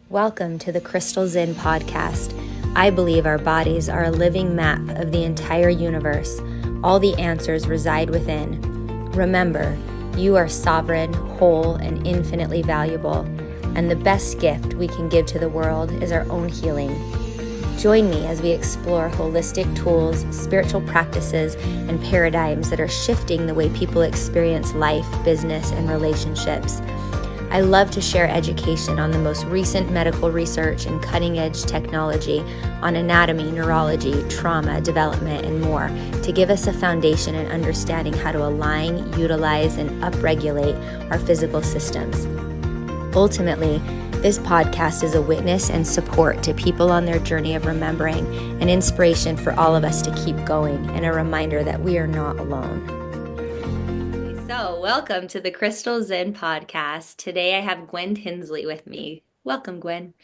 Welcome to the Crystal Zinn podcast. I believe our bodies are a living map of the entire universe. All the answers reside within. Remember, you are sovereign, whole, and infinitely valuable. And the best gift we can give to the world is our own healing. Join me as we explore holistic tools, spiritual practices, and paradigms that are shifting the way people experience life, business, and relationships. I love to share education on the most recent medical research and cutting-edge technology on anatomy, neurology, trauma, development, and more to give us a foundation in understanding how to align, utilize, and upregulate our physical systems. Ultimately, this podcast is a witness and support to people on their journey of remembering, an inspiration for all of us to keep going, and a reminder that we are not alone. So, welcome to the Crystal Zinn podcast. Today I have Gwen Tinsley with me. Welcome, Gwen.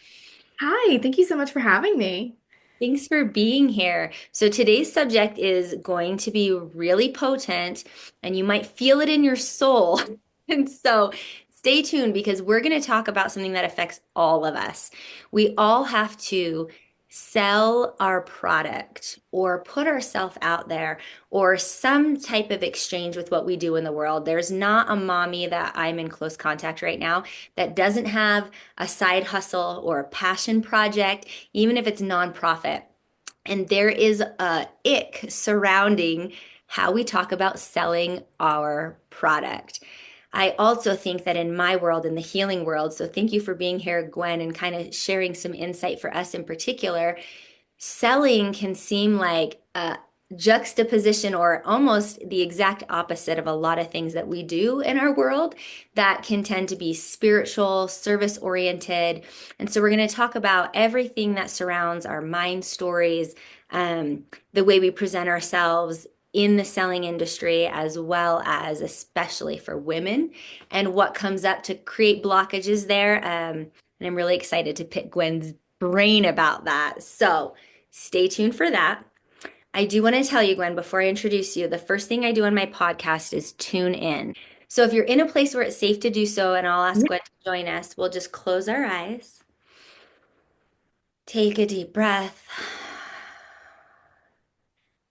Hi, thank you so much for having me. Thanks for being here. So, today's subject is going to be really potent, and you might feel it in your soul. And so, stay tuned because we're going to talk about something that affects all of us. We all have to sell our product or put ourselves out there or some type of exchange with what we do in the world. There's not a mommy that I'm in close contact right now that doesn't have a side hustle or a passion project, even if it's nonprofit. And there is a ick surrounding how we talk about selling our product. I also think that in my world, in the healing world, so thank you for being here, Gwen, and kind of sharing some insight for us in particular. Selling can seem like a juxtaposition or almost the exact opposite of a lot of things that we do in our world that can tend to be spiritual, service oriented. And so we're going to talk about everything that surrounds our mind stories, the way we present ourselves in the selling industry, as well as especially for women, and what comes up to create blockages there. And I'm really excited to pick Gwen's brain about that. So stay tuned for that. I do want to tell you, Gwen, before I introduce you, the first thing I do on my podcast is tune in. So if you're in a place where it's safe to do so, and I'll ask Yeah. Gwen to join us, we'll just close our eyes. Take a deep breath.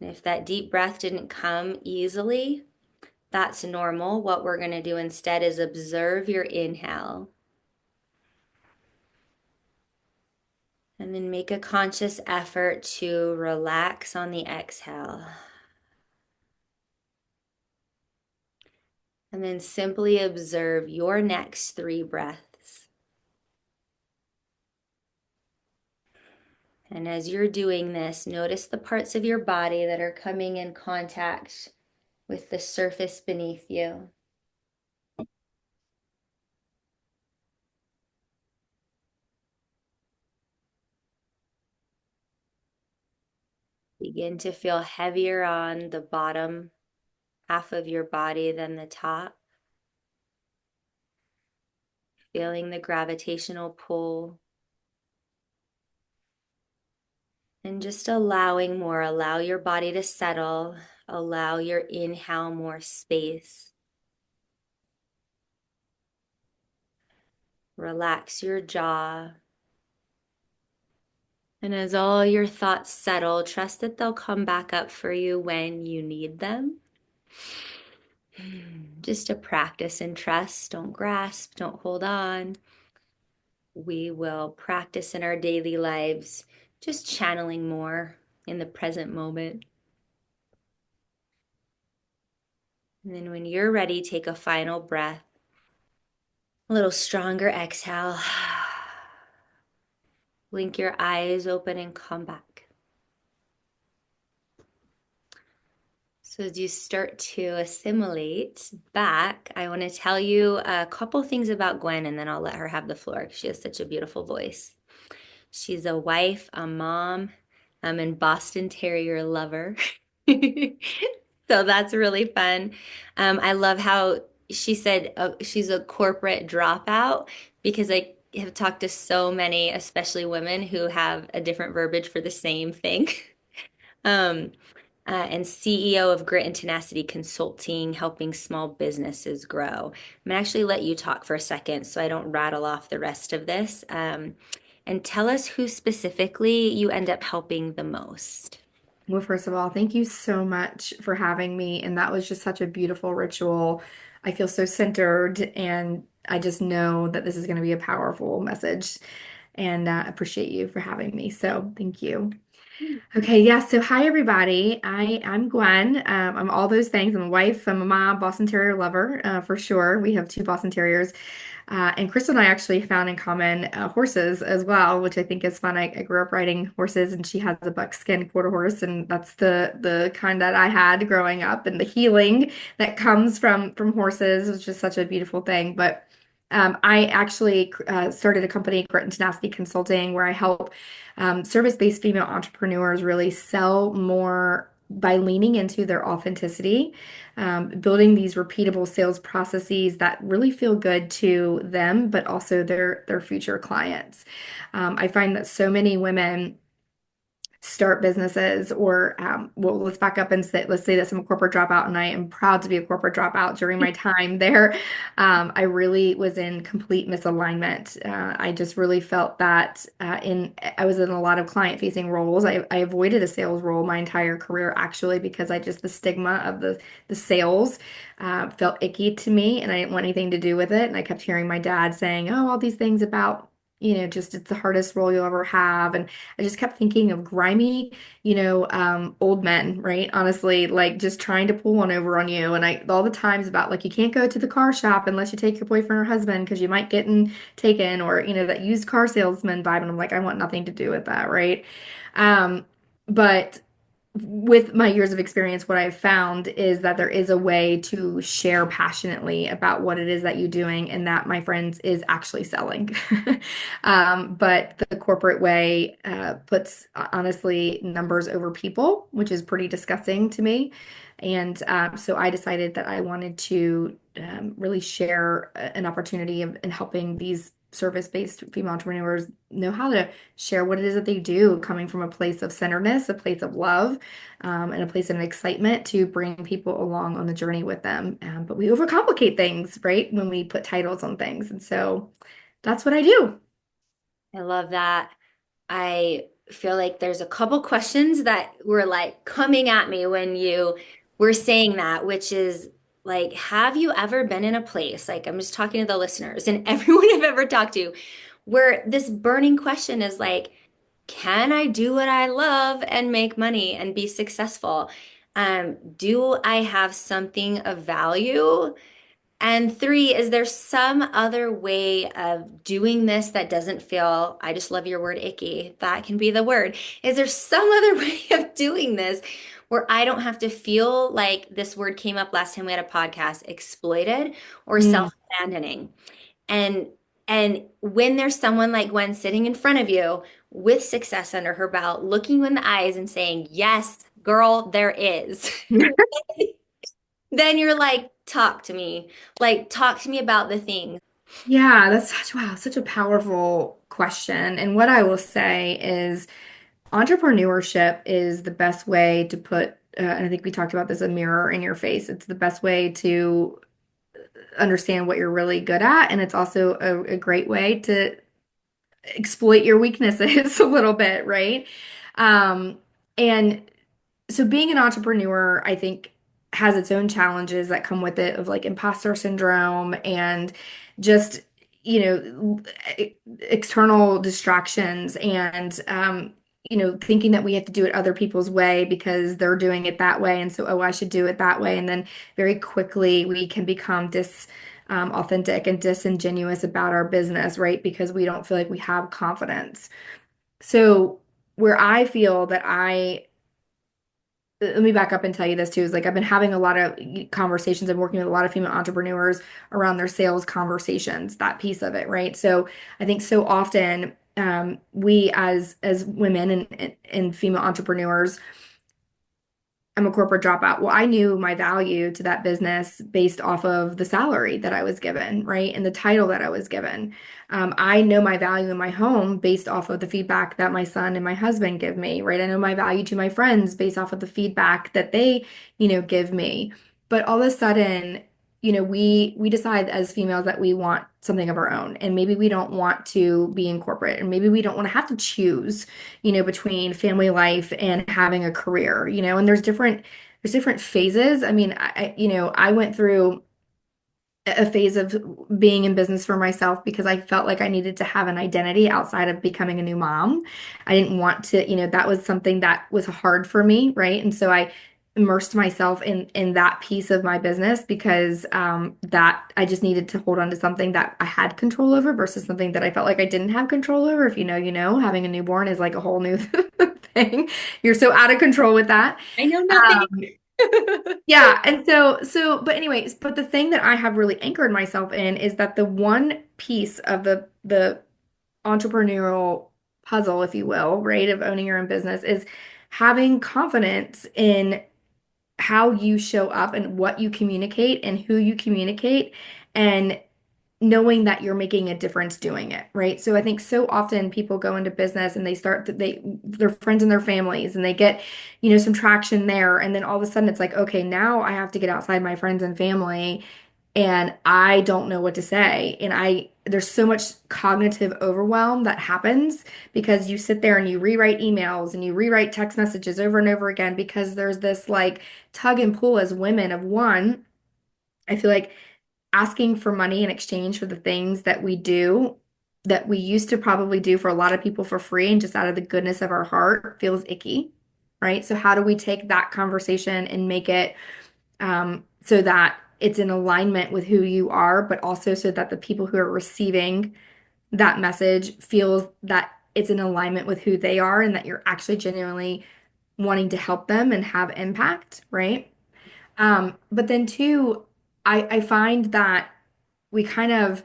And if that deep breath didn't come easily, that's normal. What we're going to do instead is observe your inhale. And then make a conscious effort to relax on the exhale. And then simply observe your next 3 breaths. And as you're doing this, notice the parts of your body that are coming in contact with the surface beneath you. Begin to feel heavier on the bottom half of your body than the top. Feeling the gravitational pull. And just allowing more, allow your body to settle, allow your inhale more space. Relax your jaw. And as all your thoughts settle, trust that they'll come back up for you when you need them. Just a practice and trust. Don't grasp, don't hold on. We will practice in our daily lives, just channeling more in the present moment. And then when you're ready, take a final breath. A little stronger exhale. Blink your eyes open and come back. So as you start to assimilate back, I want to tell you a couple things about Gwen, and then I'll let her have the floor because she has such a beautiful voice. She's a wife, a mom, and Boston Terrier lover. So that's really fun. I love how she said she's a corporate dropout because I have talked to so many, especially women, who have a different verbiage for the same thing. Um, and CEO of Grit and Tenacity Consulting, helping small businesses grow. I'm gonna actually let you talk for a second so I don't rattle off the rest of this. and tell us who specifically you end up helping the most. Well, first of all, thank you so much for having me. And that was just such a beautiful ritual. I feel so centered, and I just know that this is going to be a powerful message. And appreciate you for having me. So, thank you. Okay, yeah. So, hi everybody. I'm Gwen. I'm all those things. I'm a wife. I'm a mom, Boston Terrier lover, for sure. We have two Boston Terriers, and Crystal and I actually found in common horses as well, which I think is fun. I grew up riding horses, and she has a buckskin quarter horse, and that's the kind that I had growing up, and the healing that comes from horses is just such a beautiful thing. But I actually started a company, Grit and Tenacity Consulting, where I help service-based female entrepreneurs really sell more by leaning into their authenticity, building these repeatable sales processes that really feel good to them, but also their future clients. I find that so many women start businesses or well, let's back up and say, let's say that I'm a corporate dropout, and I am proud to be a corporate dropout. During my time there, I really was in complete misalignment. I just really felt that I was in a lot of client facing roles. I avoided a sales role my entire career, actually, because I just the stigma of the sales felt icky to me, and I didn't want anything to do with it. And I kept hearing my dad saying, "Oh, all these things about." Just it's the hardest role you'll ever have. And I just kept thinking of grimy, old men, right? Honestly, like just trying to pull one over on you. And all the times about like, you can't go to the car shop unless you take your boyfriend or husband because you might get taken, or, that used car salesman vibe. And I'm like, I want nothing to do with that, right? But with my years of experience, what I've found is that there is a way to share passionately about what it is that you're doing, and that, my friends, is actually selling. But the corporate way puts, honestly, numbers over people, which is pretty disgusting to me. And so I decided that I wanted to really share an opportunity in helping these service-based female entrepreneurs know how to share what it is that they do, coming from a place of centeredness, a place of love, and a place of excitement to bring people along on the journey with them. But we overcomplicate things, right, when we put titles on things. And so that's what I do. I love that. I feel like there's a couple questions that were like coming at me when you were saying that, which is like, have you ever been in a place, like I'm just talking to the listeners and everyone I've ever talked to, where this burning question is like, can I do what I love and make money and be successful? Do I have something of value? And three, is there some other way of doing this that doesn't feel, I just love your word icky. That can be the word. Is there some other way of doing this where I don't have to feel like this word came up last time we had a podcast, exploited or Mm. self-abandoning? And when there's someone like Gwen sitting in front of you with success under her belt, looking you in the eyes and saying, "Yes, girl, there is." Then you're like, talk to me. Like, talk to me about the thing. Yeah, that's such a powerful question. And what I will say is entrepreneurship is the best way to put, and I think we talked about this, a mirror in your face. It's the best way to understand what you're really good at. And it's also a great way to exploit your weaknesses a little bit, right? And so being an entrepreneur, I think, has its own challenges that come with it, of like imposter syndrome and just, external distractions, and thinking that we have to do it other people's way because they're doing it that way. And so, oh, I should do it that way. And then very quickly we can become authentic and disingenuous about our business, right? Because we don't feel like we have confidence. So where I feel that let me back up and tell you this too, is like I've been having a lot of conversations and working with a lot of female entrepreneurs around their sales conversations, that piece of it, right? So I think so often we as women and female entrepreneurs, I'm a corporate dropout. Well, I knew my value to that business based off of the salary that I was given, right? And the title that I was given. I know my value in my home based off of the feedback that my son and my husband give me, right? I know my value to my friends based off of the feedback that they, give me. But all of a sudden, we decide as females that we want something of our own, and maybe we don't want to be in corporate, and maybe we don't want to have to choose, between family life and having a career, and there's different phases. I mean, I went through a phase of being in business for myself because I felt like I needed to have an identity outside of becoming a new mom. I didn't want to, that was something that was hard for me, right? And so I immersed myself in that piece of my business because that I just needed to hold on to something that I had control over versus something that I felt like I didn't have control over. If you know, having a newborn is like a whole new thing. You're so out of control with that. I know nothing. Yeah, and but anyways, but the thing that I have really anchored myself in is that the one piece of the entrepreneurial puzzle, if you will, right, of owning your own business is having confidence in how you show up and what you communicate and who you communicate, and knowing that you're making a difference doing it, right? So I think so often people go into business and they start that their friends and their families and they get, some traction there, and then all of a sudden it's like, okay, now I have to get outside my friends and family and I don't know what to say. And there's so much cognitive overwhelm that happens because you sit there and you rewrite emails and you rewrite text messages over and over again because there's this like tug and pull as women of one. I feel like asking for money in exchange for the things that we do that we used to probably do for a lot of people for free and just out of the goodness of our heart feels icky, right? So how do we take that conversation and make it so that it's in alignment with who you are, but also so that the people who are receiving that message feels that it's in alignment with who they are and that you're actually genuinely wanting to help them and have impact, right? But then two, I find that we kind of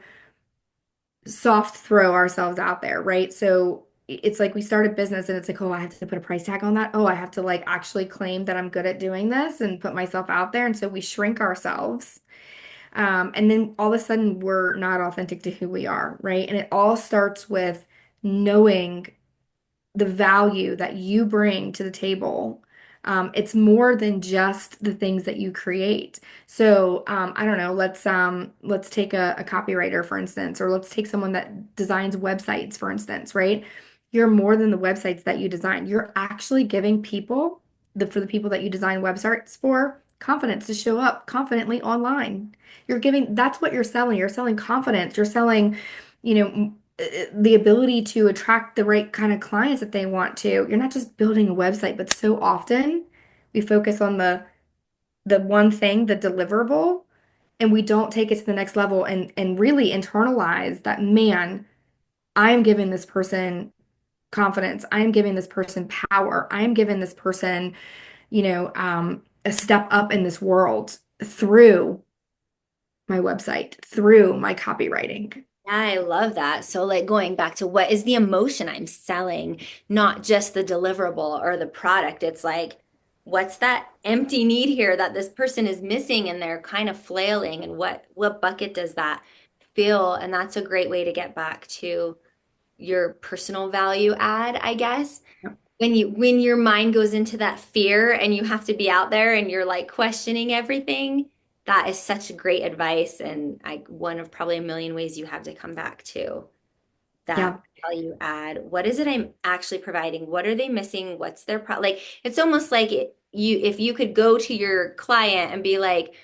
soft throw ourselves out there, right? So it's like we start a business and it's like, oh, I have to put a price tag on that. Oh, I have to like actually claim that I'm good at doing this and put myself out there. And so we shrink ourselves. And then all of a sudden we're not authentic to who we are, right? And it all starts with knowing the value that you bring to the table. It's more than just the things that you create. So I don't know. Let's take a copywriter for instance, or let's take someone that designs websites for instance, right? You're more than the websites that you design. You're actually giving people for the people that you design websites for confidence to show up confidently online. That's what you're selling. You're selling confidence. You're selling, the ability to attract the right kind of clients that they want to. You're not just building a website, but so often we focus on the one thing, the deliverable, and we don't take it to the next level and really internalize that, man, I am giving this person confidence. I am giving this person power. I am giving this person, a step up in this world through my website, through my copywriting. Yeah, I love that. So, like going back to what is the emotion I'm selling, not just the deliverable or the product. It's like, what's that empty need here that this person is missing and they're kind of flailing, and what bucket does that fill? And that's a great way to get back to your personal value add, I guess. When your mind goes into that fear and you have to be out there and you're like questioning everything, that is such great advice, and one of probably a million ways you have to come back to that Yeah. value add. What is it I'm actually providing? What are they missing? What's their like it's almost like if you could go to your client and be like,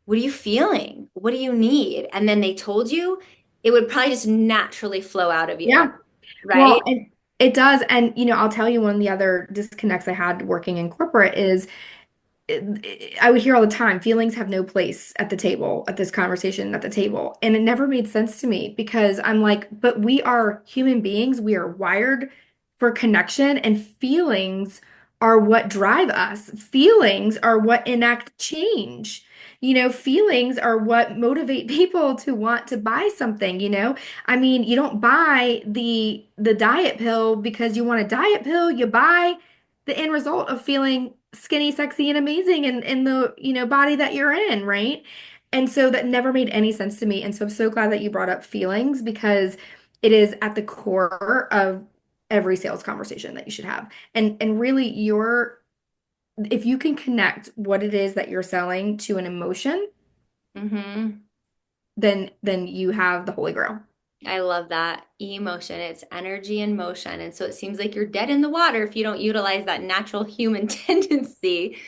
what are you feeling? What do you need? And then they told you, it would probably just naturally flow out of you, Yeah. right? Well, it does. And, I'll tell you one of the other disconnects I had working in corporate is I would hear all the time, feelings have no place at the table, at this conversation at the table. And it never made sense to me because I'm like, but we are human beings. We are wired for connection, and feelings are what drive us. Feelings are what enact change. Feelings are what motivate people to want to buy something. I mean, you don't buy the diet pill because you want a diet pill. You buy the end result of feeling skinny, sexy, and amazing in the, body that you're in, right? And so that never made any sense to me. And so I'm so glad that you brought up feelings because it is at the core of every sales conversation that you should have. And really if you can connect what it is that you're selling to an emotion, Mm-hmm. then you have the Holy Grail. I love that. Emotion, it's energy and motion. And so it seems like you're dead in the water if you don't utilize that natural human tendency.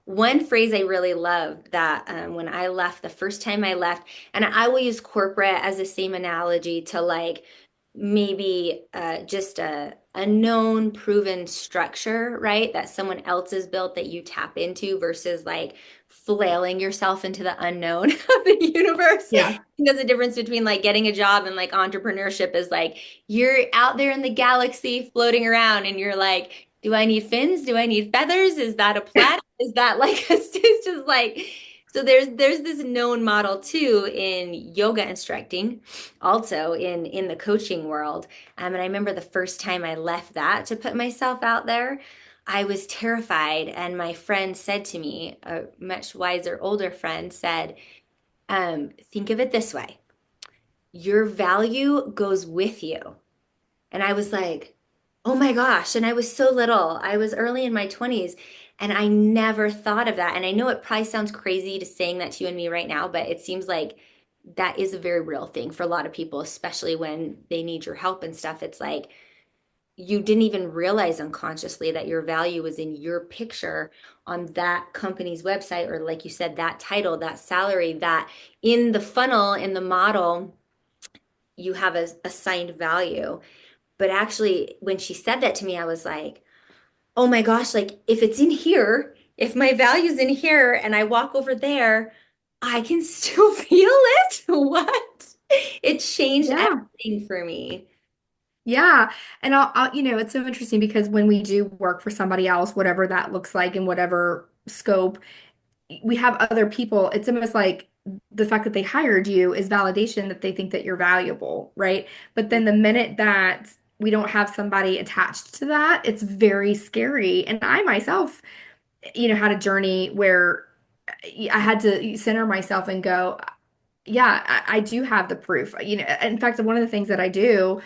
One phrase I really love that when I left, the first time I left, and I will use corporate as the same analogy to like maybe just a known proven structure, right? That someone else has built that you tap into versus like flailing yourself into the unknown of the universe. Yeah. There's a difference between like getting a job and like entrepreneurship is like you're out there in the galaxy floating around and you're like, do I need fins? Do I need feathers? Is that a planet? Is that like it's just like so there's this known model too in yoga instructing, also in the coaching world. And I remember the first time I left that to put myself out there, I was terrified. And my friend said to me, a much wiser, older friend said, think of it this way. Your value goes with you. And I was like, oh my gosh. And I was so little. I was early in my 20s and I never thought of that. And I know it probably sounds crazy to saying that to you and me right now, but it seems like that is a very real thing for a lot of people, especially when they need your help and stuff. It's like you didn't even realize unconsciously that your value was in your picture on that company's website, or like you said, that title, that salary, that in the funnel, in the model, you have a assigned value. But actually, when she said that to me, I was like, oh my gosh, like if it's in here, if my value's in here and I walk over there, I can still feel it. What? It changed Yeah. everything for me. Yeah. And it's so interesting because when we do work for somebody else, whatever that looks like in whatever scope, we have other people. It's almost like the fact that they hired you is validation that they think that you're valuable, right? But then the minute that we don't have somebody attached to that, it's very scary. And I myself, had a journey where I had to center myself and go, yeah, I do have the proof. In fact, one of the things that I do,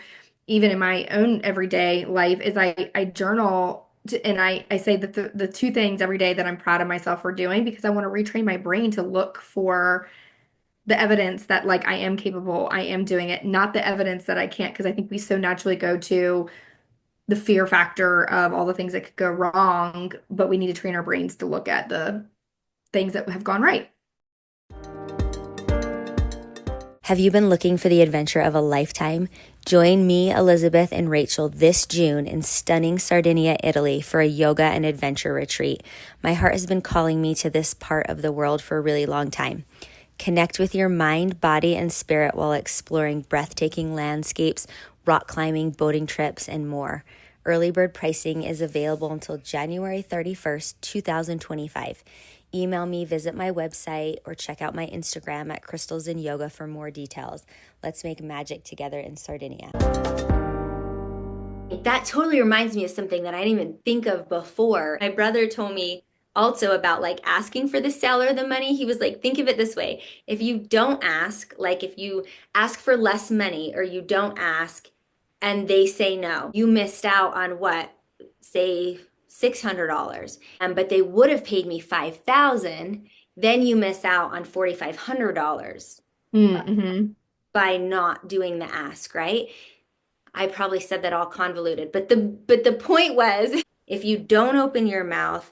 even in my own everyday life, is I journal and I say that the two things every day that I'm proud of myself for doing because I want to retrain my brain to look for the evidence that like I am capable, I am doing it, not the evidence that I can't, because I think we so naturally go to the fear factor of all the things that could go wrong, but we need to train our brains to look at the things that have gone right. Have you been looking for the adventure of a lifetime? Join me, Elizabeth, and Rachel this June in stunning Sardinia, Italy for a yoga and adventure retreat. My heart has been calling me to this part of the world for a really long time. Connect with your mind, body, and spirit while exploring breathtaking landscapes, rock climbing, boating trips, and more. Early bird pricing is available until January 31st, 2025. Email me, visit my website, or check out my Instagram at Crystals and Yoga for more details. Let's make magic together in Sardinia. That totally reminds me of something that I didn't even think of before. My brother told me also about like asking for the seller the money. He was like, think of it this way. If you don't ask, like if you ask for less money or you don't ask and they say no, you missed out on what, say $600. But they would have paid me 5,000, then you miss out on $4,500 Mm-hmm. by not doing the ask, right? I probably said that all convoluted, but the point was if you don't open your mouth,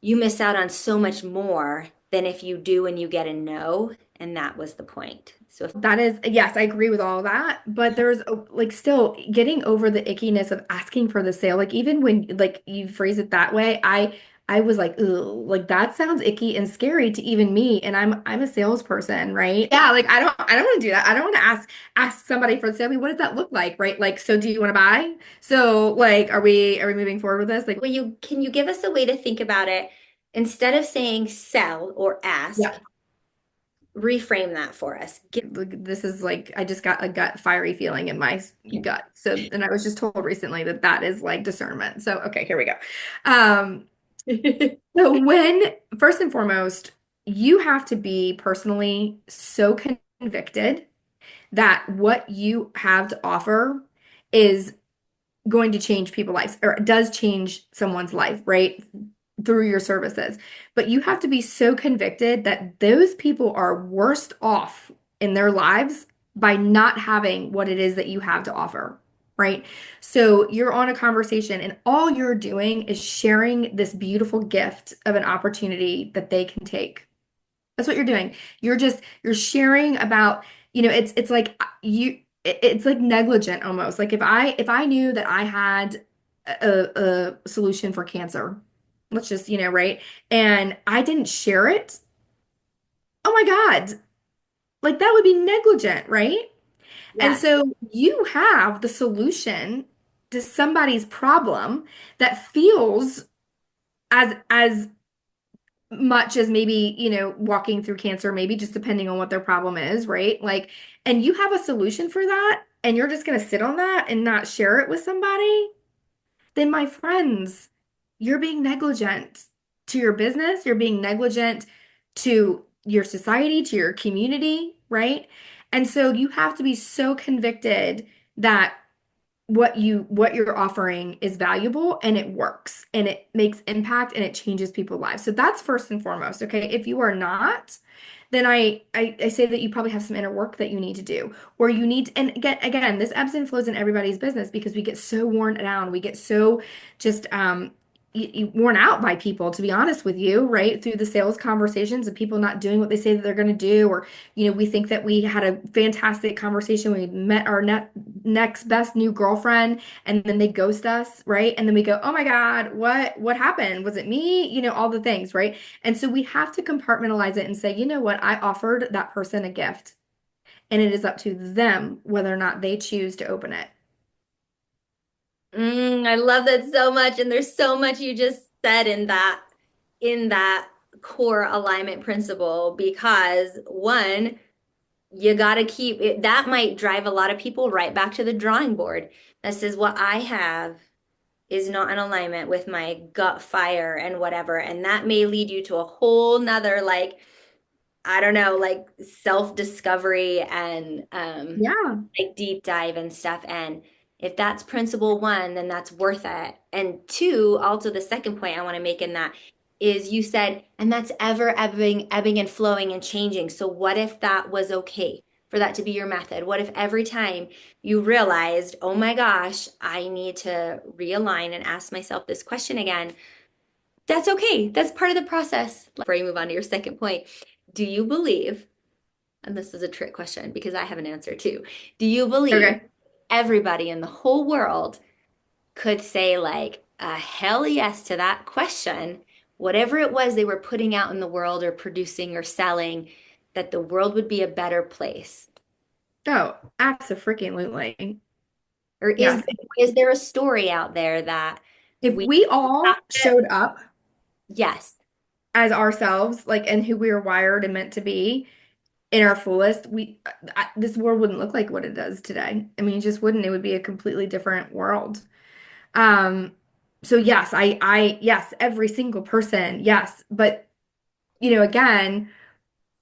you miss out on so much more than if you do and you get a no, and that was the point. So if That is, yes, I agree with all that, but there's like still getting over the ickiness of asking for the sale. Like even when like you phrase it that way, I was like, ugh, like that sounds icky and scary to even me, and I'm a salesperson, right? Yeah, like I don't want to do that. I don't want to ask somebody for the sale. I mean, what does that look like, right? Like, so do you want to buy? So like, are we moving forward with this? Like, well, you can you give us a way to think about it instead of saying sell or ask, yeah. reframe that for us. This is like I just got a gut fiery feeling in my gut. So, and I was just told recently that that is like discernment. So, okay, here we go. Um, so when first and foremost, you have to be personally so convicted that what you have to offer is going to change people's lives or does change someone's life, right? through your services. But you have to be so convicted that those people are worst off in their lives by not having what it is that you have to offer, right? So you're on a conversation and all you're doing is sharing this beautiful gift of an opportunity that they can take. That's what you're doing. You're sharing about, it's like it's like negligent almost. Like if I knew that I had a solution for cancer, let's just, right? And I didn't share it, oh my God, like that would be negligent, right? And Yeah. so you have the solution to somebody's problem that feels as much as maybe, walking through cancer, maybe just depending on what their problem is, right? Like, and you have a solution for that, and you're just going to sit on that and not share it with somebody, then my friends, you're being negligent to your business, you're being negligent to your society, to your community, right? And so you have to be so convicted that what you're offering is valuable and it works and it makes impact and it changes people's lives. So that's first and foremost. Okay. If you are not, then I say that you probably have some inner work that you need to do, or you need, and again, this ebbs and flows in everybody's business because we get so worn down, we get so just worn out by people, to be honest with you, right? Through the sales conversations and people not doing what they say that they're going to do, or we think that we had a fantastic conversation, we met our next best new girlfriend, and then they ghost us, right? And then we go, oh my God, what happened? Was it me? All the things, right? And so we have to compartmentalize it and say, you know what? I offered that person a gift, and it is up to them whether or not they choose to open it. I love that so much. And there's so much you just said in that core alignment principle because one, you got to keep it. That might drive a lot of people right back to the drawing board. That says what I have is not in alignment with my gut fire and whatever. And that may lead you to a whole nother like I don't know, like self-discovery and Yeah. like deep dive and stuff. And if that's principle one, then that's worth it. And two, also the second point I want to make in that is you said, and that's ever ebbing and flowing and changing. So what if that was okay for that to be your method? What if every time you realized, oh my gosh, I need to realign and ask myself this question again? That's okay. That's part of the process. Before you move on to your second point, do you believe, and this is a trick question because I have an answer too, do you believe Okay. everybody in the whole world could say like a hell yes to that question, whatever it was they were putting out in the world or producing or selling, that the world would be a better place? Oh, absolutely. Or Yes. is there a story out there that If we we have all to, showed up yes. as ourselves, like, and who we were wired and meant to be in our fullest, this world wouldn't look like what it does today. I mean, it just wouldn't. It would be a completely different world. Um, so yes, yes, every single person, yes. But, again,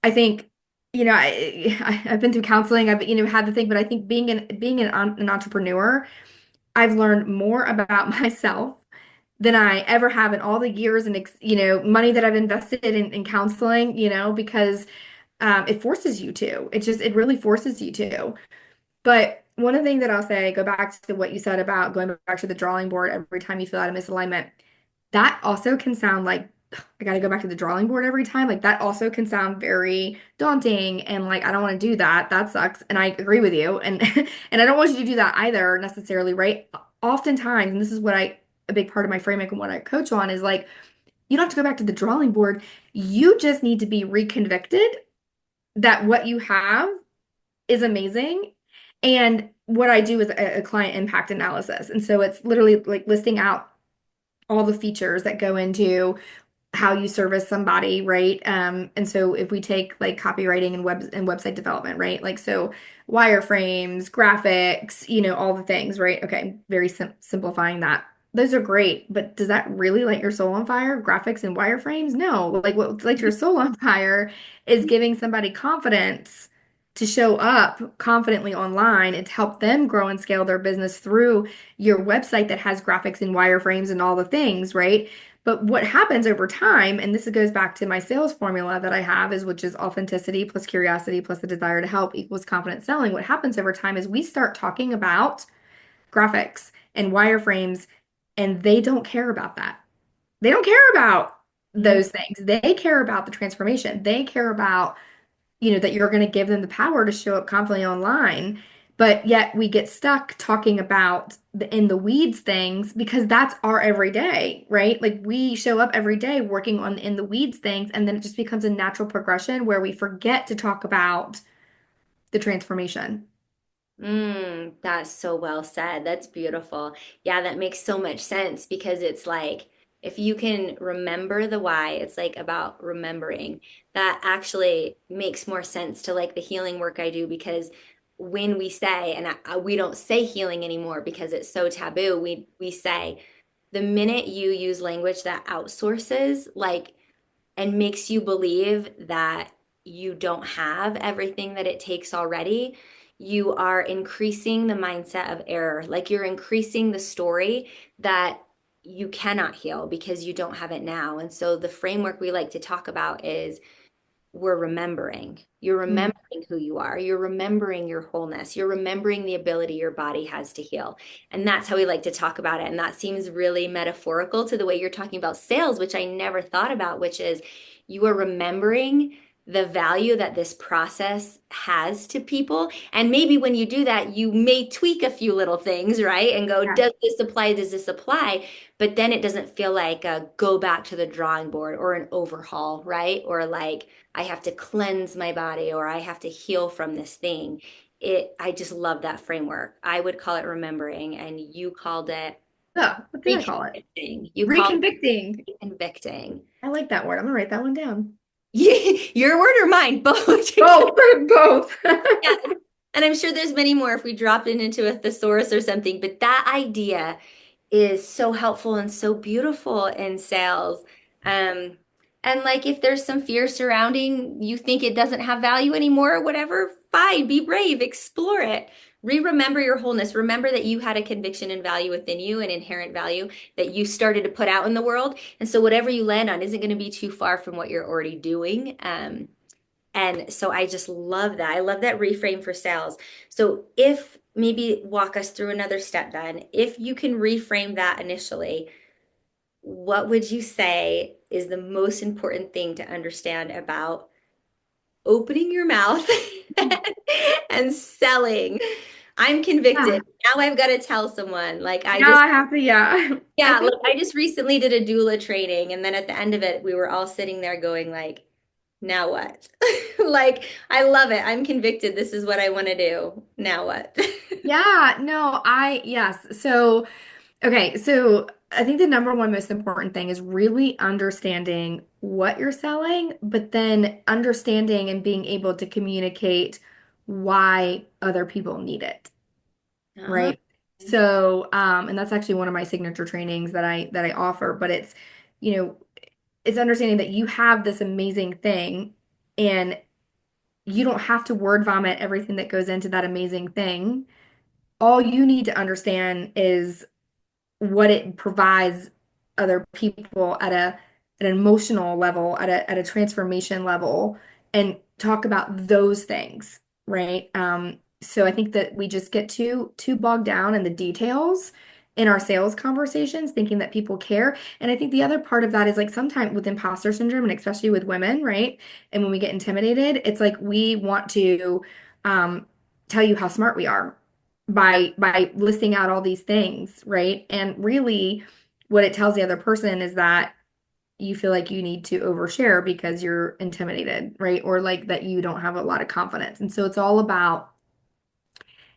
I think, I've been through counseling. I've, had the thing, but I think being an entrepreneur, I've learned more about myself than I ever have in all the years and money that I've invested in counseling, because it forces you to. It really forces you to. But one of the things that I'll say, go back to what you said about going back to the drawing board every time you feel out of misalignment. That also can sound like I got to go back to the drawing board every time. Like that also can sound very daunting and like I don't want to do that. That sucks. And I agree with you. And and I don't want you to do that either necessarily, right? Oftentimes, and this is what a big part of my framework and what I coach on is like you don't have to go back to the drawing board. You just need to be reconvicted that what you have is amazing. And what I do is a client impact analysis. And so it's literally like listing out all the features that go into how you service somebody, right? And so if we take like copywriting and website development, right? Like so wireframes, graphics, all the things, right? Okay, very simplifying that. Those are great, but does that really light your soul on fire? Graphics and wireframes? No. Like what lights your soul on fire is giving somebody confidence to show up confidently online and to help them grow and scale their business through your website that has graphics and wireframes and all the things, right? But what happens over time, and this goes back to my sales formula that I have, is which is authenticity plus curiosity plus the desire to help equals confident selling. What happens over time is we start talking about graphics and wireframes, and they don't care about that. They don't care about Mm. those things. They care about the transformation. They care about, that you're going to give them the power to show up confidently online. But yet we get stuck talking about the in the weeds things because that's our everyday, right? Like we show up every day working on the in the weeds things, and then it just becomes a natural progression where we forget to talk about the transformation. That's so well said. That's beautiful. Yeah, that makes so much sense because it's like if you can remember the why, it's like about remembering. That actually makes more sense to like the healing work I do because when we say, and we don't say healing anymore because it's so taboo, we say the minute you use language that outsources, like and makes you believe that you don't have everything that it takes already, you are increasing the mindset of error. Like you're increasing the story that you cannot heal because you don't have it now. And so the framework we like to talk about is we're remembering. You're Mm. remembering who you are. You're remembering your wholeness. You're remembering the ability your body has to heal. And that's how we like to talk about it. And that seems really metaphorical to the way you're talking about sales, which I never thought about, which is you are remembering the value that this process has to people. And maybe when you do that, you may tweak a few little things, right? And go, Yeah. does this apply? Does this apply? But then it doesn't feel like a go back to the drawing board or an overhaul, right? Or like, I have to cleanse my body or I have to heal from this thing. I just love that framework. I would call it remembering, and you called it What did I call it? reconvicting. You called Reconvicting. it reconvicting. I like that word. I'm gonna write that one down. Your word or mine, both. Both, both. Yeah. And I'm sure there's many more if we dropped it into a thesaurus or something, but that idea is so helpful and so beautiful in sales. Um, and like if there's some fear surrounding you think it doesn't have value anymore or whatever, fine, be brave, explore it. Remember your wholeness. Remember that you had a conviction and value within you, an inherent value that you started to put out in the world. And so whatever you land on isn't going to be too far from what you're already doing. And so I just love that. I love that reframe for sales. So if maybe walk us through another step then, if you can reframe that initially, what would you say is the most important thing to understand about opening your mouth and selling? I'm Yeah. convicted. Now I've got to tell someone. Like I Now just I have to, yeah. I yeah, think look, I just recently did a doula training and then at the end of it we were all sitting there going like now what? Like, I love it. I'm convicted. This is what I want to do. Now what? yeah, no, yes. So, okay, so I think the number one most important thing is really understanding what you're selling, but then understanding and being able to communicate why other people need it, Ah, right? So, and that's actually one of my signature trainings that I offer, but you know, it's understanding that you have this amazing thing and you don't have to word vomit everything that goes into that amazing thing. All you need to understand is what it provides other people at an emotional level, at a transformation level, and talk about those things, right? So I think that we just get too bogged down in the details in our sales conversations, thinking that people care. And I think the other part of that is like sometimes with imposter syndrome, and especially with women, right? And when we get intimidated, it's like we want to um, tell you how smart we are by listing out all these things, right? And really what it tells the other person is that you feel like you need to overshare because you're intimidated, right? Or like that you don't have a lot of confidence. And so it's all about,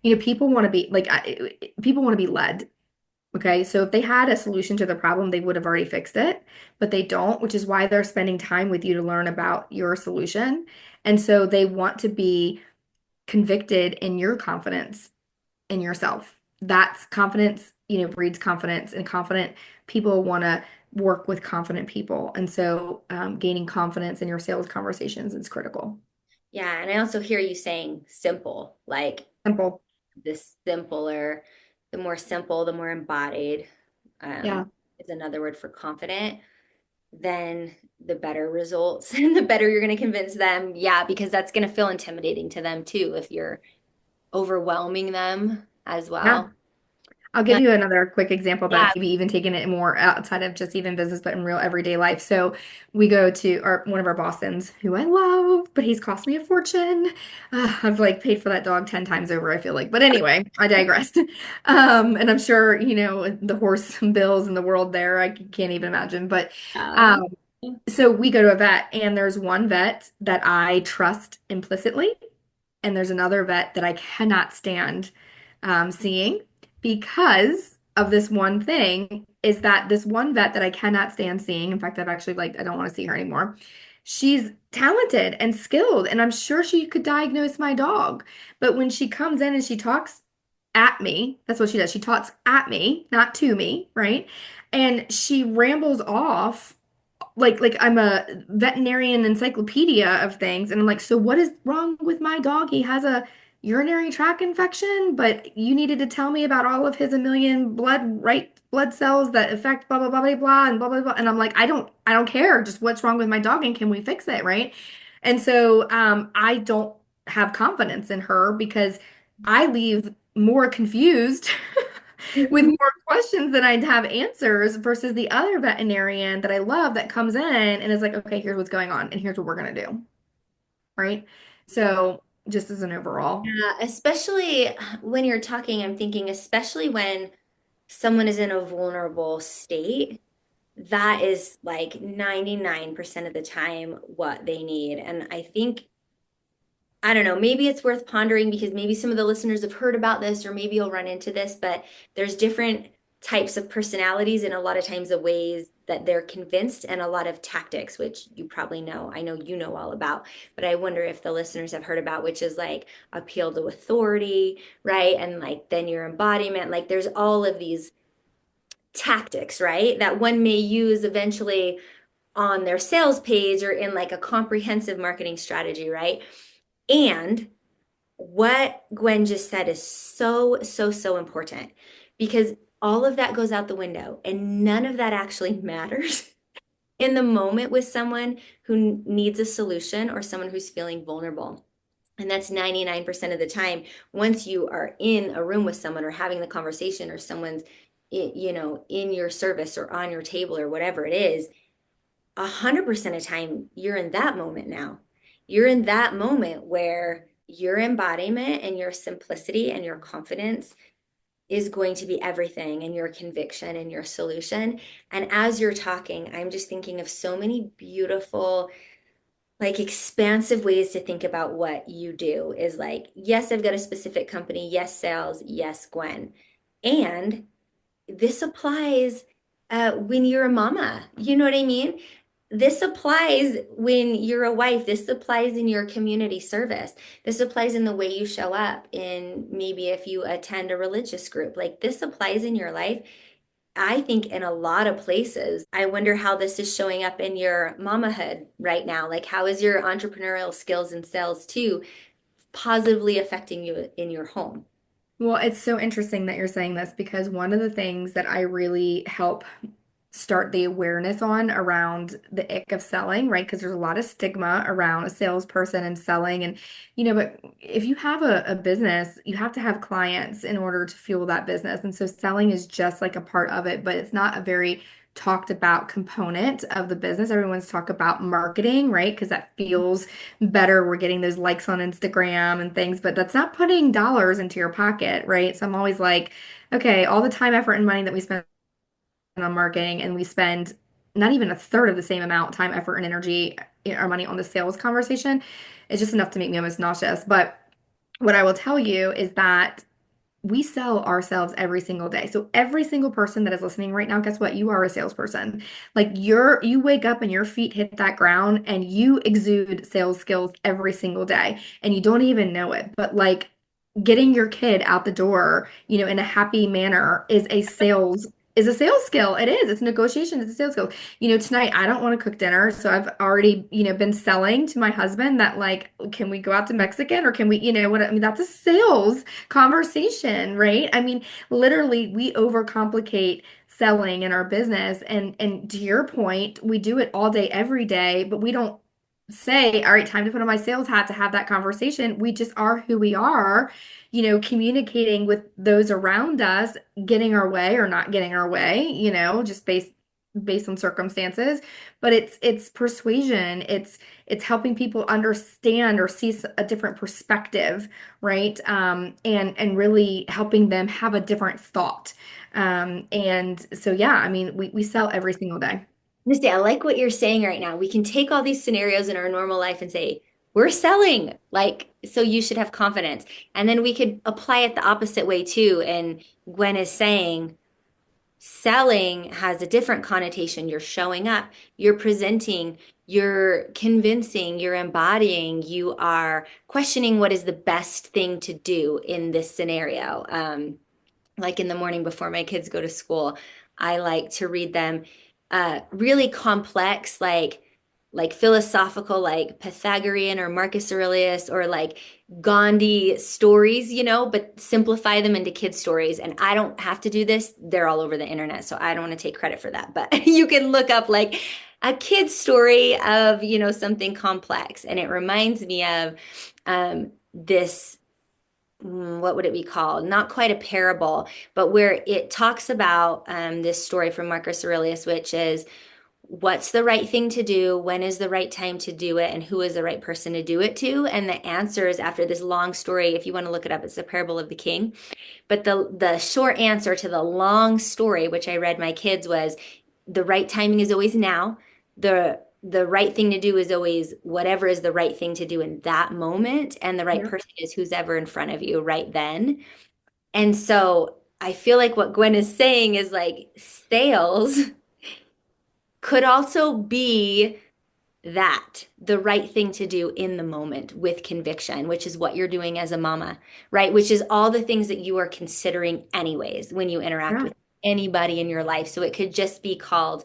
people want to be like people want to be led. Okay, so if they had a solution to the problem, they would have already fixed it, but they don't, which is why they're spending time with you to learn about your solution. And so they want to be convicted in your confidence in yourself. That's confidence, breeds confidence, and confident people want to work with confident people. And so, gaining confidence in your sales conversations is critical. Yeah, and I also hear you saying simple, like Simple. the simpler, the more simple, the more embodied, um, Yeah. is another word for confident, then the better results and the better you're going to convince them. Yeah, because that's going to feel intimidating to them too if you're overwhelming them as Yeah. well. I'll give Uh, you another quick example yeah. that maybe even taking it more outside of just even business, but in real everyday life. So we go to one of our Bostons, who I love, but he's cost me a fortune. I've like paid for that dog 10 times over, I feel like. But anyway, I digressed. And I'm sure, the horse bills in the world there, I can't even imagine. But Yeah. um, so we go to a vet, and there's one vet that I trust implicitly, and there's another vet that I cannot stand seeing because of this one thing is that this one vet that I cannot stand seeing, in fact, I've actually like I don't want to see her anymore. She's talented and skilled, and I'm sure she could diagnose my dog. But when she comes in and she talks at me, that's what she does. She talks at me, not to me, right? And she rambles off like I'm a veterinarian encyclopedia of things, and I'm like, so what is wrong with my dog? He has a urinary tract infection, but you needed to tell me about all of his a million blood cells that affect blah blah blah blah blah and blah blah blah. And I'm like, I don't care, just what's wrong with my dog and can we fix it, right? And so I don't have confidence in her because I leave more confused with Mhm. more questions than I'd have answers versus the other veterinarian that I love that comes in and is like, okay, here's what's going on and here's what we're gonna do. Right. So just as an overall. Yeah, especially when you're talking, I'm thinking, especially when someone is in a vulnerable state, that is like 99% of the time what they need. And I think, I don't know, maybe it's worth pondering because maybe some of the listeners have heard about this, or maybe you'll run into this, but there's different types of personalities and a lot of times the ways that they're convinced and a lot of tactics, which you probably know. I know you know all about, but I wonder if the listeners have heard about, which is like appeal to authority, right? And like then your embodiment, like there's all of these tactics, right? That one may use eventually on their sales page or in like a comprehensive marketing strategy, right? And what Gwen just said is so, so, so important because all of that goes out the window and none of that actually matters in the moment with someone who needs a solution or someone who's feeling vulnerable. And that's 99% of the time. Once you are in a room with someone or having the conversation or someone's, in your service or on your table or whatever it is, 100% of the time you're in that moment now. You're in that moment where your embodiment and your simplicity and your confidence is going to be everything and your conviction and your solution. And as you're talking, I'm just thinking of so many beautiful, like expansive ways to think about what you do is like, yes, I've got a specific company. Yes, sales. Yes, Gwen. And this applies when you're a mama. You know what I mean? This applies when you're a wife. This applies in your community service. This applies in the way you show up in maybe if you attend a religious group. Like this applies in your life. I think in a lot of places. I wonder how this is showing up in your mamahood right now. Like how is your entrepreneurial skills and sales too positively affecting you in your home? Well, it's so interesting that you're saying this because one of the things that I really help start the awareness on around the ick of selling, right? Because there's a lot of stigma around a salesperson and selling. And, but if you have a business, you have to have clients in order to fuel that business. And so selling is just like a part of it, but it's not a very talked about component of the business. Everyone's talk about marketing, right? Because that feels better. We're getting those likes on Instagram and things, but that's not putting dollars into your pocket, right? So I'm always like, okay, all the time, effort, and money that we spend on marketing and we spend not even a third of the same amount, time, effort, and energy, our money on the sales conversation, is just enough to make me almost nauseous. But what I will tell you is that we sell ourselves every single day. So every single person that is listening right now, guess what? You are a salesperson. Like you wake up and your feet hit that ground and you exude sales skills every single day and you don't even know it. But like getting your kid out the door, in a happy manner is a sales is a sales skill. It is. It's negotiation. It's a sales skill. Tonight I don't want to cook dinner, so I've already, been selling to my husband that like, can we go out to Mexican or can we, what I mean, that's a sales conversation, right? I mean, literally we overcomplicate selling in our business and to your point, we do it all day every day, but we don't say, all right, time to put on my sales hat to have that conversation. We just are who we are, communicating with those around us, getting our way or not getting our way, just based on circumstances. But it's persuasion. It's helping people understand or see a different perspective, right? And really helping them have a different thought. And so yeah, I mean, we sell every single day. Misty, I like what you're saying right now. We can take all these scenarios in our normal life and say, we're selling, like, so you should have confidence. And then we could apply it the opposite way too. And Gwen is saying, selling has a different connotation. You're showing up, you're presenting, you're convincing, you're embodying, you are questioning what is the best thing to do in this scenario. Like in the morning before my kids go to school, I like to read them really complex, like philosophical, like Pythagorean or Marcus Aurelius or like Gandhi stories, but simplify them into kid stories. And I don't have to do this. They're all over the internet, so I don't want to take credit for that. But you can look up like a kid story of, something complex. And it reminds me of this what would it be called? Not quite a parable, but where it talks about this story from Marcus Aurelius, which is what's the right thing to do, when is the right time to do it, and who is the right person to do it to. And the answers after this long story, if you want to look it up, it's the parable of the king. But the short answer to the long story, which I read my kids, was the right timing is always now. The right thing to do is always whatever is the right thing to do in that moment, and the right Yeah. person is who's ever in front of you right then. And so I feel like what Gwen is saying is like sales could also be that the right thing to do in the moment with conviction, which is what you're doing as a mama, right? Which is all the things that you are considering anyways when you interact Yeah. with anybody in your life. So it could just be called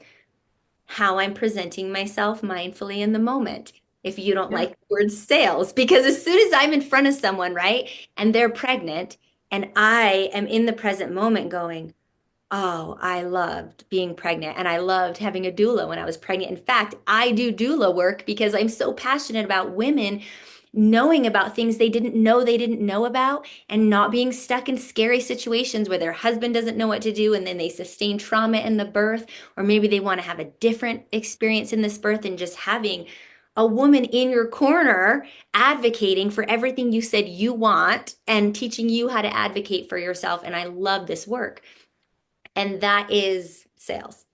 how I'm presenting myself mindfully in the moment. If you don't Yeah. like the word sales, because as soon as I'm in front of someone, right, and they're pregnant, and I am in the present moment going, oh, I loved being pregnant and I loved having a doula when I was pregnant. In fact, I do doula work because I'm so passionate about women knowing about things they didn't know about and not being stuck in scary situations where their husband doesn't know what to do and then they sustain trauma in the birth, or maybe they want to have a different experience in this birth, and just having a woman in your corner advocating for everything you said you want and teaching you how to advocate for yourself. And I love this work. And that is sales.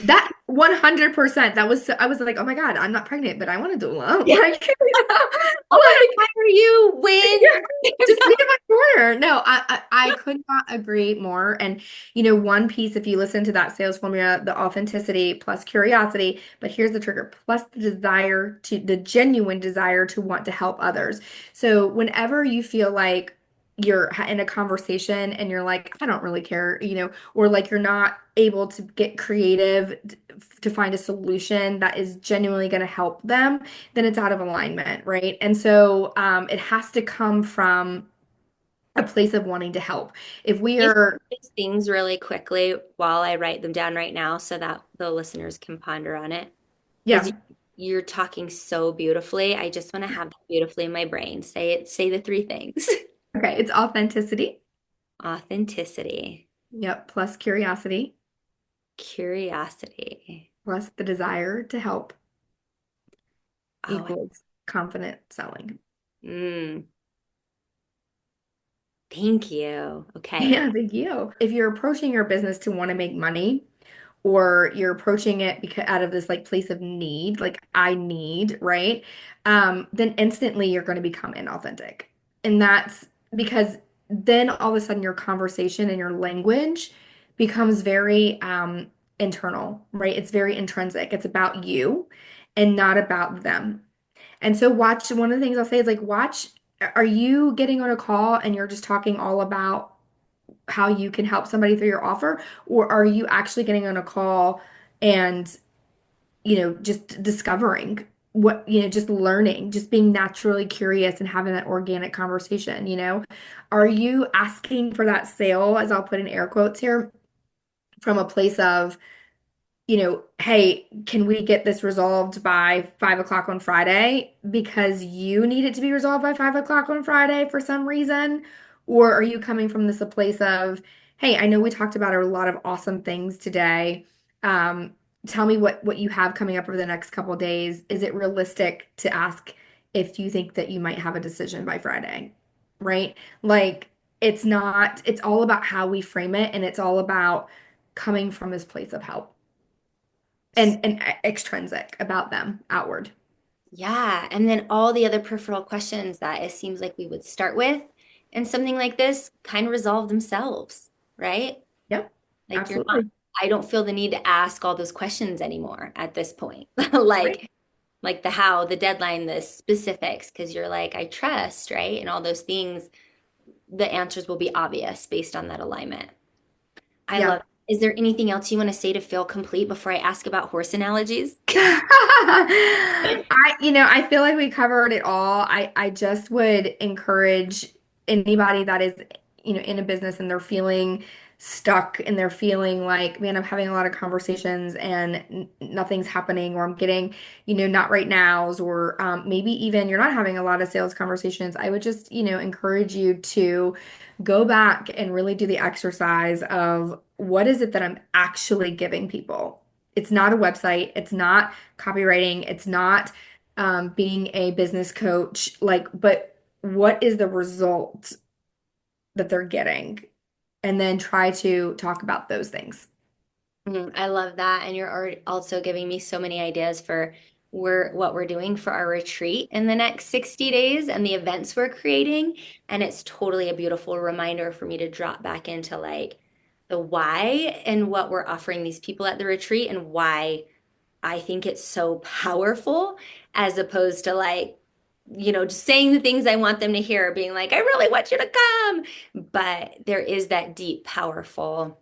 That 100%. That was I was like, oh my God, I'm not pregnant, but I want to doula. Yeah. Like, I want like to hire you, yeah, Win. just be in my corner. No, I could not agree more. And one piece, if you listen to that sales formula, the authenticity plus curiosity, but here's the trigger, plus the genuine desire to want to help others. So whenever you feel like you're in a conversation and you're like, I don't really care, or like you're not able to get creative to find a solution that is genuinely going to help them, then it's out of alignment, right? And so it has to come from a place of wanting to help. If we You say are, these things really quickly while I write them down right now so that the listeners can ponder on it. Because yeah, you're talking so beautifully. I just want to have that beautifully in my brain. Say it, say the three things. okay, it's authenticity. Authenticity, Yep, plus curiosity, curiosity. plus the desire to help Oh, equals confident selling. mm, thank you. Okay. Yeah, thank you. If you're approaching your business to want to make money, or you're approaching it because out of this like place of need, like I need, right? Then instantly you're going to become inauthentic. And that's because then all of a sudden your conversation and your language becomes very internal, right? It's very intrinsic. It's about you and not about them. And so watch, one of the things I'll say is like watch, are you getting on a call and you're just talking all about how you can help somebody through your offer, or are you actually getting on a call and just discovering what, just learning, just being naturally curious and having that organic conversation? Are you asking for that sale, as I'll put in air quotes here, from a place of, hey, can we get this resolved by 5 o'clock on Friday because you need it to be resolved by 5 o'clock on Friday for some reason? Or are you coming from this a place of, hey, I know we talked about a lot of awesome things today. Um, Tell me what you have coming up over the next couple of days. Is it realistic to ask if you think that you might have a decision by Friday? Right? Like it's not, it's all about how we frame it, and it's all about coming from this place of help and extrinsic about them outward. Yeah, and then all the other peripheral questions that it seems like we would start with and something like this kind of resolve themselves, right? Yep, Like you're not, absolutely. I don't feel the need to ask all those questions anymore at this point. Right. Like the how, the deadline, the specifics, because you're like, I trust, right? And all those things, the answers will be obvious based on that alignment. I love Yeah. it. Is there anything else you want to say to feel complete before I ask about horse analogies? I feel like we covered it all. I just would encourage anybody that is, in a business and they're feeling stuck and they're feeling like, man, I'm having a lot of conversations and nothing's happening, or I'm getting, not right nows, or maybe even you're not having a lot of sales conversations. I would just, encourage you to go back and really do the exercise of what is it that I'm actually giving people. It's not a website. It's not copywriting. It's not being a business coach. But what is the result that they're getting? And then try to talk about those things. I love that. And you're already also giving me so many ideas for what we're doing for our retreat in the next 60 days and the events we're creating. And it's totally a beautiful reminder for me to drop back into like the why and what we're offering these people at the retreat and why I think it's so powerful as opposed to like, just saying the things I want them to hear, being like, I really want you to come. But there is that deep, powerful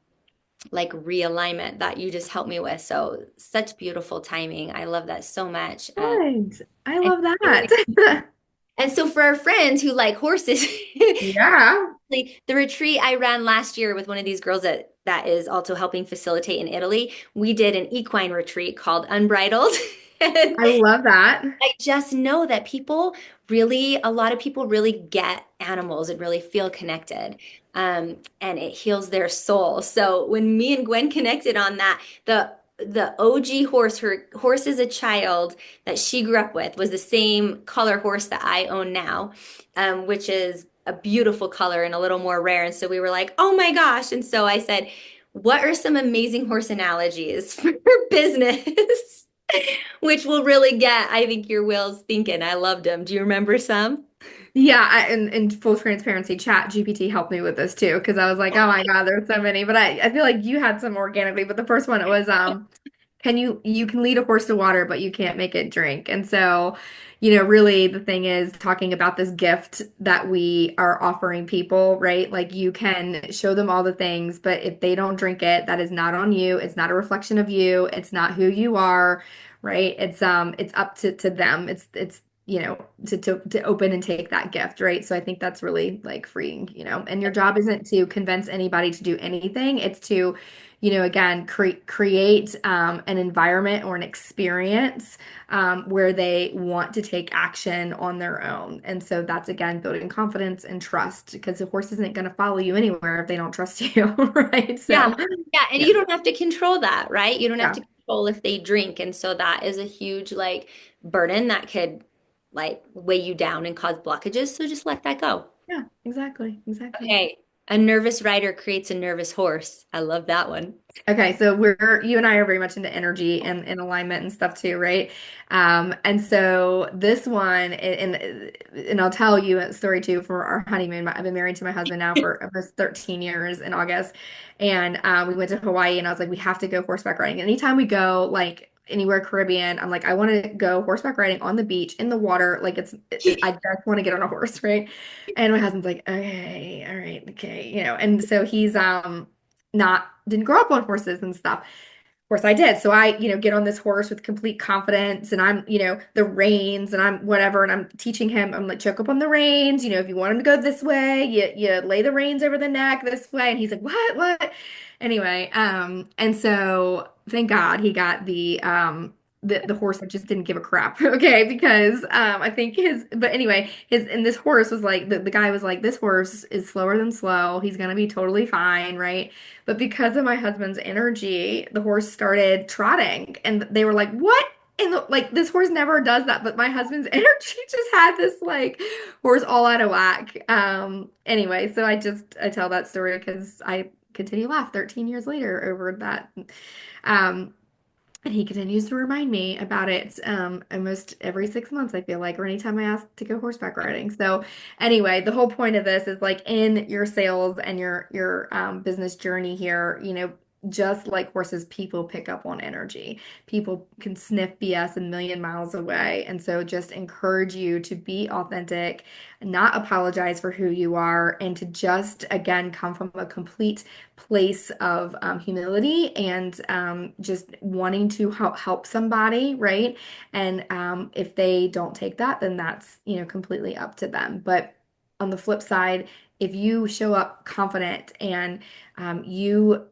like realignment that you just helped me with. So such beautiful timing. I love that so much. Good. I And, love that. and so for our friends who like horses, Yeah. the retreat I ran last year with one of these girls that is also helping facilitate in Italy, we did an equine retreat called Unbridled. And I love that. I just know that a lot of people really get animals and really feel connected. And it heals their soul. So when me and Gwen connected on that, the OG horse, her horse as a child that she grew up with was the same color horse that I own now, which is a beautiful color and a little more rare. And so we were like, oh my gosh. And so I said, what are some amazing horse analogies for business? Which will really get, I think, your wheels thinking. I loved them. Do you remember some? Yeah, in full transparency, Chat GPT helped me with this too, because I was like, oh my God, there's so many. But I feel like you had some organically. But the first one, it was you can lead a horse to water, but you can't make it drink. And so, really the thing is talking about this gift that we are offering people, right? Like you can show them all the things, but if they don't drink it, that is not on you. It's not a reflection of you. It's not who you are, right? It's up to them. It's to open and take that gift, right? So I think that's really like freeing. And your job isn't to convince anybody to do anything. It's to again, create an environment or an experience where they want to take action on their own. And so that's again building confidence and trust, because the horse isn't going to follow you anywhere if they don't trust you, right? Yeah. So, Yeah. And yeah, you don't have to control that, right? You don't have yeah, to control if they drink. And so that is a huge like burden that could like weigh you down and cause blockages. So just let that go. yeah, exactly, exactly. Okay. A nervous rider creates a nervous horse. I love that one. Okay, so you and I are very much into energy and alignment and stuff too, right? And so this one, and I'll tell you a story too for our honeymoon. I've been married to my husband now for almost 13 years in August, and we went to Hawaii, and I was like, we have to go horseback riding. Anytime we go, like anywhere Caribbean. I'm like, I want to go horseback riding on the beach in the water. Like I just want to get on a horse, right? And my husband's like, okay, all right, okay, And so he's not didn't grow up on horses and stuff. Of course I did. So I, get on this horse with complete confidence and I'm, the reins and I'm whatever. And I'm teaching him, I'm like, choke up on the reins. If you want him to go this way, you lay the reins over the neck this way. And he's like, what? Anyway, and so thank God he got the horse that just didn't give a crap. Okay. Because, I think but anyway, and this horse was like, the guy was like, this horse is slower than slow. He's going to be totally fine. Right. But because of my husband's energy, the horse started trotting, and they were like, "What?" And like this horse never does that, but my husband's energy just had this like horse all out of whack. Anyway, so I tell that story because I continue to laugh 13 years later over that. Um, and he continues to remind me about it almost every 6 months, I feel like, or anytime I ask to go horseback riding. So anyway, the whole point of this is like in your sales and your business journey here, just like horses, people pick up on energy. People can sniff BS a million miles away. And so just encourage you to be authentic, not apologize for who you are, and to just, again, come from a complete place of humility and just wanting to help somebody, right? And if they don't take that, then that's, completely up to them. But on the flip side, if you show up confident and you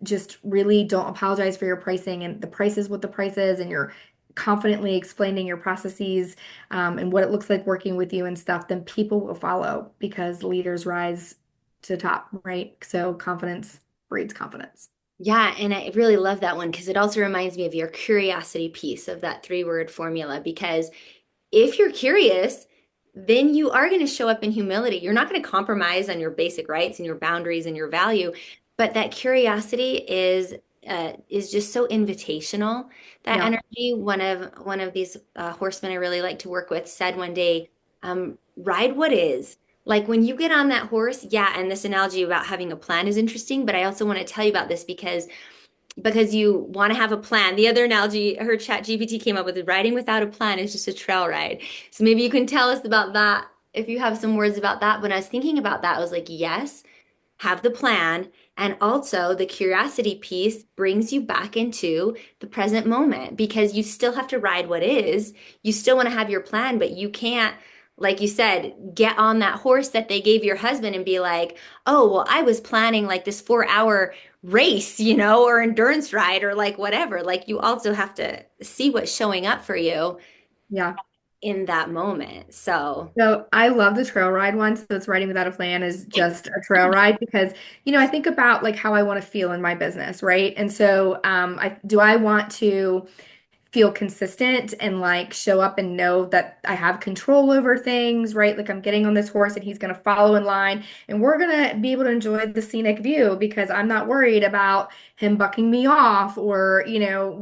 just really don't apologize for your pricing and the price is what the price is, and you're confidently explaining your processes and what it looks like working with you and stuff, then people will follow because leaders rise to the top, right? So confidence breeds confidence. Yeah, and I really love that one because it also reminds me of your curiosity piece of that three-word formula. Because if you're curious, then you are going to show up in humility. You're not going to compromise on your basic rights and your boundaries and your value, but that curiosity is just so invitational. That Yeah. energy. One of these horsemen I really like to work with said one day, ride what is. Like when you get on that horse, yeah, and this analogy about having a plan is interesting, but I also want to tell you about this because you want to have a plan. The other analogy her chat GPT came up with is riding without a plan is just a trail ride. So maybe you can tell us about that if you have some words about that. When I was thinking about that, I was like, yes, have the plan. And also, the curiosity piece brings you back into the present moment because you still have to ride what is. You still want to have your plan, but you can't, like you said, get on that horse that they gave your husband and be like, oh, well, I was planning like this 4 hour race, or endurance ride or like whatever. Like, you also have to see what's showing up for you Yeah. in that moment. So, So I love the trail ride one. So it's riding without a plan is just a trail ride because, I think about like how I want to feel in my business, right? And so I want to feel consistent and like show up and know that I have control over things, right? Like I'm getting on this horse and he's going to follow in line and we're going to be able to enjoy the scenic view because I'm not worried about him bucking me off or,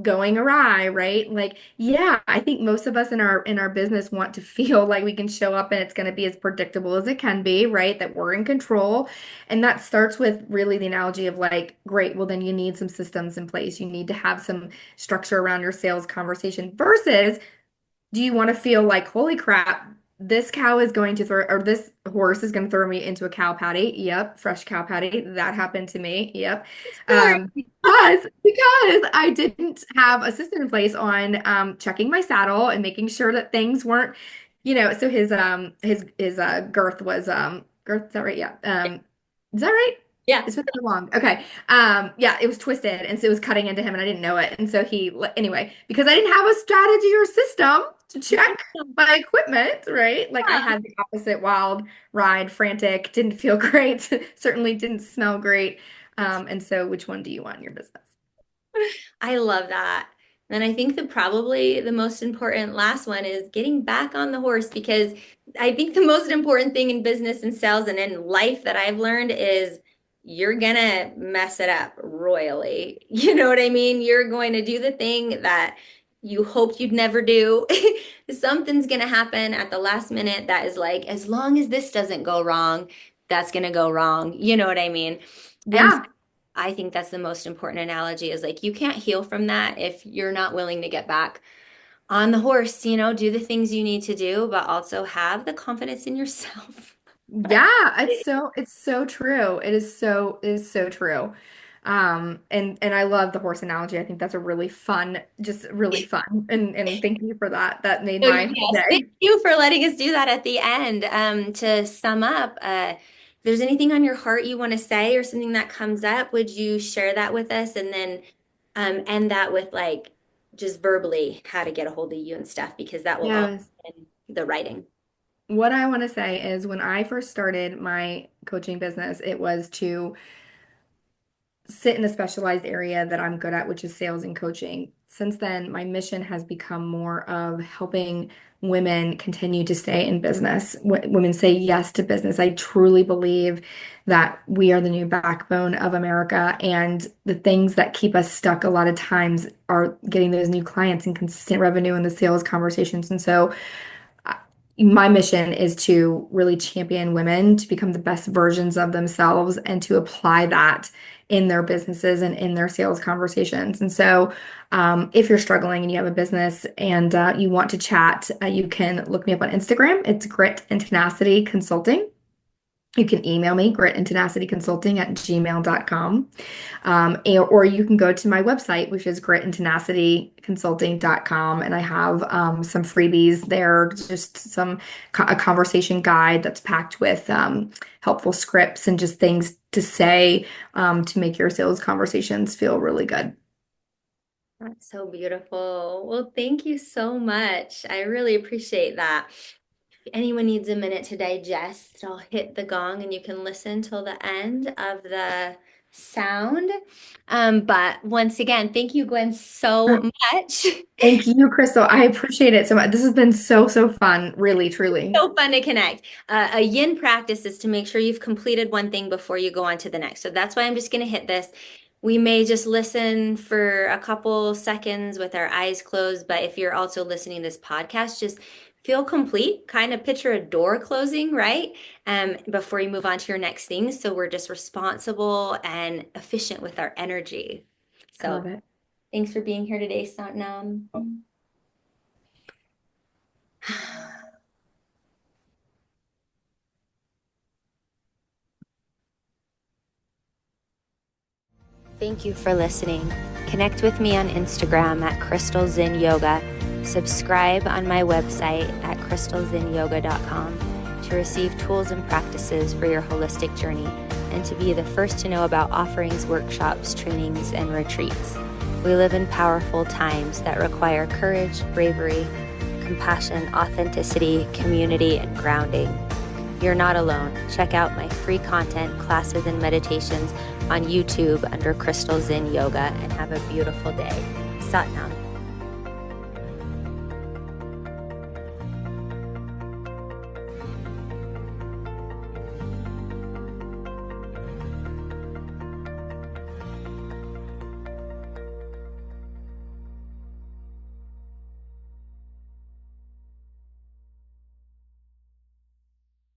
going awry, right? Like, yeah, I think most of us in our business want to feel like we can show up and it's going to be as predictable as it can be, right? That we're in control. And that starts with really the analogy of like, great, well then you need some systems in place. You need to have some structure around your sales conversation versus do you want to feel like, holy crap, this cow is going to throw, or this horse is going to throw me into a cow patty. Yep, fresh cow patty. That happened to me. Yep. story. Because I didn't have a system in place on checking my saddle and making sure that things weren't, so his girth was girth, is that right? Yeah. Is that right? Yeah. It's been so long. Okay. Yeah, it was twisted and so it was cutting into him and I didn't know it. And so anyway, because I didn't have a strategy or system to check my equipment, right? Like I had the opposite wild ride, frantic, didn't feel great, certainly didn't smell great. And so which one do you want in your business? I love that. And I think probably the most important last one is getting back on the horse because I think the most important thing in business and sales and in life that I've learned is you're gonna mess it up royally. You know what I mean? You're going to do the thing that you hoped you'd never do. Something's gonna happen at the last minute that is like, as long as this doesn't go wrong, that's gonna go wrong. You know what I mean? And Yeah. I think that's the most important analogy is like you can't heal from that if you're not willing to get back on the horse, do the things you need to do, but also have the confidence in yourself. Yeah, it's so true. It is so true. And I love the horse analogy. I think that's a really fun, just really fun. And thank you for that. That made So my whole yes, thank day. you for letting us do that at the end. To sum up, if there's anything on your heart you want to say or something that comes up, would you share that with us and then end that with like just verbally how to get a hold of you and stuff because that will all Yes. be in the writing. What I want to say is when I first started my coaching business, it was to sit in a specialized area that I'm good at, which is sales and coaching. Since then, my mission has become more of helping women continue to stay in business. Women say yes to business. I truly believe that we are the new backbone of America, and the things that keep us stuck a lot of times are getting those new clients and consistent revenue and the sales conversations. And so my mission is to really champion women to become the best versions of themselves and to apply that in their businesses and in their sales conversations. And so, if you're struggling and you have a business and you want to chat, you can look me up on Instagram. It's Grit and Tenacity Consulting. You can email me, gritandtenacityconsulting@gmail.com. Or you can go to my website, which is gritandtenacityconsulting.com. And I have some freebies there, just a conversation guide that's packed with helpful scripts and just things to say to make your sales conversations feel really good. That's so beautiful. Well, thank you so much. I really appreciate that. If anyone needs a minute to digest, I'll hit the gong and you can listen till the end of the sound. But once again, thank you, Gwen, so much. Thank you, Crystal. I appreciate it so much. This has been so, so fun, really, truly. So fun to connect. A yin practice is to make sure you've completed one thing before you go on to the next. So that's why I'm just going to hit this. We may just listen for a couple seconds with our eyes closed, but if you're also listening to this podcast, just feel complete. Kind of picture a door closing, right? Before you move on to your next thing. So we're just responsible and efficient with our energy. I So love it. thanks for being here today, Satnam. Thank you for listening. Connect with me on Instagram at Crystal Zinn Yoga. Subscribe on my website at crystalzinnyoga.com to receive tools and practices for your holistic journey and to be the first to know about offerings, workshops, trainings, and retreats. We live in powerful times that require courage, bravery, compassion, authenticity, community, and grounding. You're not alone. Check out my free content, classes, and meditations on YouTube under Crystal Zinn Yoga and have a beautiful day. Satnam.